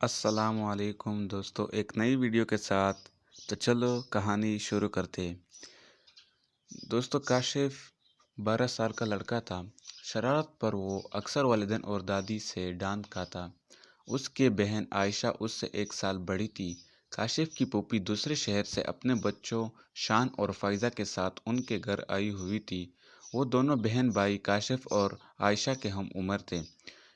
السلام علیکم دوستو، ایک نئی ویڈیو کے ساتھ تو چلو کہانی شروع کرتے ہیں۔ دوستو، کاشف 12 سال کا لڑکا تھا۔ شرارت پر وہ اکثر والدین اور دادی سے ڈانٹ کھاتا۔ اس کی بہن عائشہ اس سے 1 سال بڑی تھی۔ کاشف کی پھوپھی دوسرے شہر سے اپنے بچوں شان اور فائزہ کے ساتھ ان کے گھر آئی ہوئی تھی۔ وہ دونوں بہن بھائی کاشف اور عائشہ کے ہم عمر تھے۔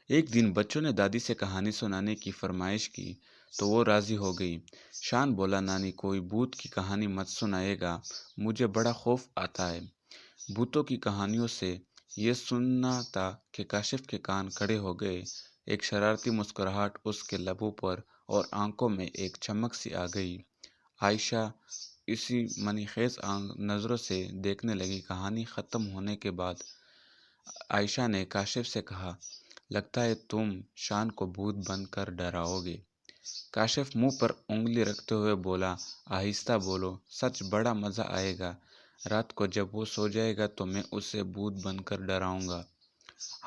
ایک دن بچوں نے دادی سے کہانی سنانے کی فرمائش کی تو وہ راضی ہو گئی۔ شان بولا، نانی کوئی بھوت کی کہانی مت سنائے گا، مجھے بڑا خوف آتا ہے۔ بھوتوں کی کہانیوں سے یہ سننا تھا کہ کاشف کے کان کھڑے ہو گئے۔ ایک شرارتی مسکراہٹ اس کے لبوں پر اور آنکھوں میں ایک چمک سی آ گئی۔ عائشہ اسی منی خیز نظروں سے دیکھنے لگی۔ کہانی ختم ہونے کے بعد عائشہ نے کاشف سے کہا، لگتا ہے تم شان کو بھوت بن کر ڈراؤ گے۔ کاشف منہ پر انگلی رکھتے ہوئے بولا، آہستہ بولو، سچ بڑا مزہ آئے گا۔ رات کو جب وہ سو جائے گا تو میں اسے بھوت بن کر ڈراؤں گا۔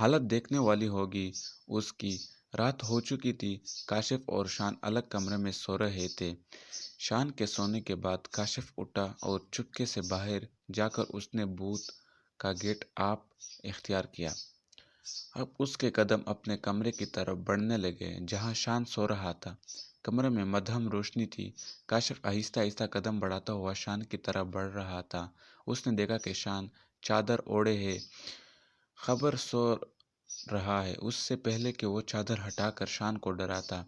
حالت دیکھنے والی ہوگی اس کی۔ رات ہو چکی تھی۔ کاشف اور شان الگ کمرے میں سو رہے تھے۔ شان کے سونے کے بعد کاشف اٹھا اور چپکے سے باہر جا کر اس نے بھوت کا گیٹ آپ اختیار کیا۔ اب اس کے قدم اپنے کمرے کی طرف بڑھنے لگے جہاں شان سو رہا تھا۔ کمرے میں مدھم روشنی تھی۔ کاشف آہستہ آہستہ قدم بڑھاتا ہوا شان کی طرف بڑھ رہا تھا۔ اس نے دیکھا کہ شان چادر اوڑھے ہے، خبر سو رہا ہے۔ اس سے پہلے کہ وہ چادر ہٹا کر شان کو ڈراتا،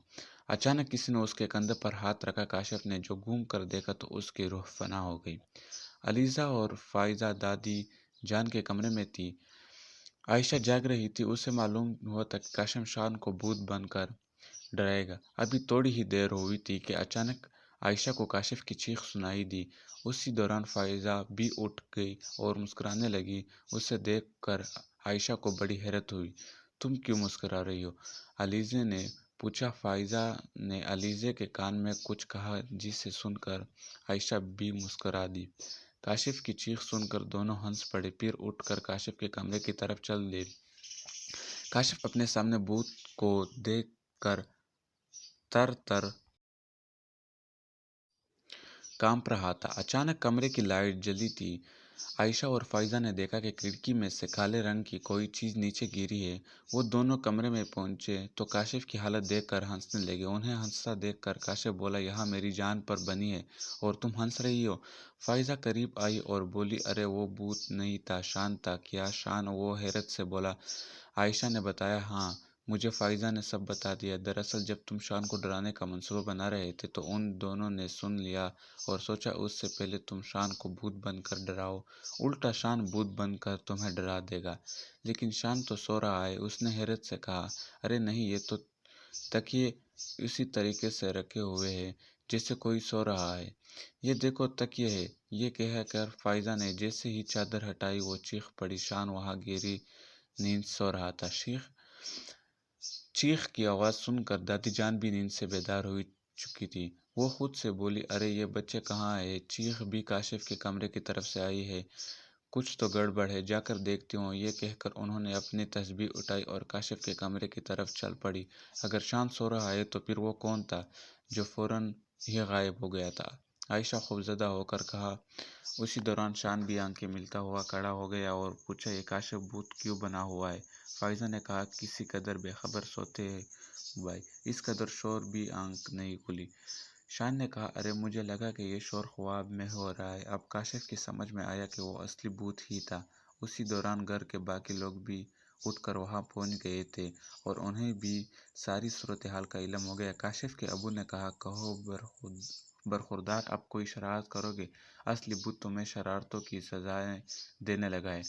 اچانک کسی نے اس کے کندھے پر ہاتھ رکھا۔ کاشف نے جو گھوم کر دیکھا تو اس کی روح فنا ہو گئی۔ علیزہ اور فائزہ دادی جان کے کمرے میں تھی۔ عائشہ جاگ رہی تھی۔ اسے معلوم ہوا تھا کہ کاشف شان کو بھوت بن کر ڈرائے گا۔ ابھی تھوڑی ہی دیر ہوئی تھی کہ اچانک عائشہ کو کاشف کی چیخ سنائی دی۔ اسی دوران فائزہ بھی اٹھ گئی اور مسکرانے لگی۔ اسے دیکھ کر عائشہ کو بڑی حیرت ہوئی۔ تم کیوں مسکرا رہی ہو؟ علیزہ نے پوچھا۔ فائزہ نے علیزہ کے کان میں کچھ کہا جسے سن کر عائشہ بھی مسکرا دی۔ کاشف کی چیخ سن کر دونوں ہنس پڑے، پھر اٹھ کر کاشف کے کمرے کی طرف چل دیے۔ کاشف اپنے سامنے بھوت کو دیکھ کر تر تر کانپ رہا تھا۔ اچانک کمرے کی لائٹ جلی تھی۔ عائشہ اور فائزہ نے دیکھا کہ کھڑکی میں سے کالے رنگ کی کوئی چیز نیچے گری ہے۔ وہ دونوں کمرے میں پہنچے تو کاشف کی حالت دیکھ کر ہنسنے لگے۔ انہیں ہنستا دیکھ کر کاشف بولا، یہاں میری جان پر بنی ہے اور تم ہنس رہی ہو؟ فائزہ قریب آئی اور بولی، ارے وہ بھوت نہیں تھا، شان تھا۔ کیا شان؟ وہ حیرت سے بولا۔ عائشہ نے بتایا، ہاں مجھے فائزہ نے سب بتا دیا۔ دراصل جب تم شان کو ڈرانے کا منصوبہ بنا رہے تھے تو ان دونوں نے سن لیا اور سوچا اس سے پہلے تم شان کو بھوت بن کر ڈراؤ، الٹا شان بھوت بن کر تمہیں ڈرا دے گا۔ لیکن شان تو سو رہا ہے۔ اس نے حیرت سے کہا، ارے نہیں، یہ تو تکیے اسی طریقے سے رکھے ہوئے ہیں جیسے کوئی سو رہا ہے۔ یہ دیکھو تکیے ہے۔ یہ کہہ کر فائزہ نے جیسے ہی چادر ہٹائی وہ چیخ پڑی۔ شان وہاں گہری نیند سو رہا تھا۔ چیخ کی آواز سن کر دادی جان بھی نیند سے بیدار ہو چکی تھی۔ وہ خود سے بولی، ارے یہ بچے کہاں ہیں؟ چیخ بھی کاشف کے کمرے کی طرف سے آئی ہے۔ کچھ تو گڑبڑ ہے، جا کر دیکھتی ہوں۔ یہ کہہ کر انہوں نے اپنی تسبیح اٹھائی اور کاشف کے کمرے کی طرف چل پڑی۔ اگر شان سو رہا ہے تو پھر وہ کون تھا جو فوراً ہی غائب ہو گیا تھا؟ عائشہ خوفزدہ ہو کر کہا۔ اسی دوران شان بھی آنکھیں ملتا ہوا کھڑا ہو گیا اور پوچھا، یہ کاشف بھوت کیوں بنا ہوا ہے؟ فائزہ نے کہا، کسی قدر بے خبر سوتے ہیں بھائی، اس قدر شور بھی آنکھ نہیں کھلی۔ شان نے کہا، ارے مجھے لگا کہ یہ شور خواب میں ہو رہا ہے۔ اب کاشف کی سمجھ میں آیا کہ وہ اصلی بھوت ہی تھا۔ اسی دوران گھر کے باقی لوگ بھی اٹھ کر وہاں پہنچ گئے تھے اور انہیں بھی ساری صورتحال کا علم ہو گیا۔ کاشف کے ابو نے کہا، کہو برخوردار، اب کوئی شرارت کرو گے؟ اصلی بھوت تمہیں شرارتوں کی سزائیں دینے لگا ہے۔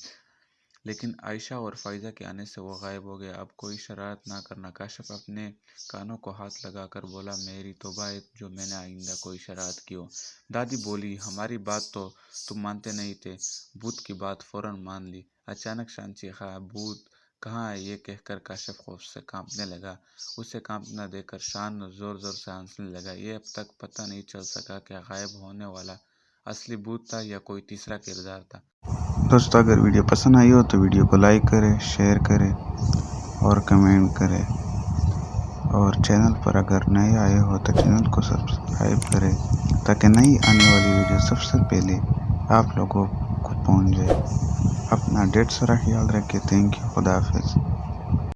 لیکن عائشہ اور فائزہ کے آنے سے وہ غائب ہو گیا۔ اب کوئی شرارت نہ کرنا۔ کاشف اپنے کانوں کو ہاتھ لگا کر بولا، میری توبہ ہے جو میں نے آئندہ کوئی شرارت کی ہو۔ دادی بولی، ہماری بات تو تم مانتے نہیں تھے۔ بھوت کی بات فوراً مان لی۔ اچانک شان چیخا، بھوت کہاں ہے؟ یہ کہہ کر کاشف خوف سے کانپنے لگا۔ اسے کانپنا دیکھ کر شان زور زور سے ہنسنے لگا۔ یہ اب تک پتہ نہیں چل سکا کہ غائب ہونے والا اصلی بھوت تھا یا کوئی تیسرا کردار تھا۔ دوستو، اگر ویڈیو پسند آئی ہو تو ویڈیو کو لائک کریں، شیئر کریں اور کمنٹ کریں۔ اور چینل پر اگر نئے آئے ہو تو چینل کو سبسکرائب کریں تاکہ نئی آنے والی ویڈیو سب سے پہلے آپ لوگوں کو پہنچ جائے۔ اپنا ڈیٹ سارا خیال رکھیں۔ تھینک یو، خدا حافظ۔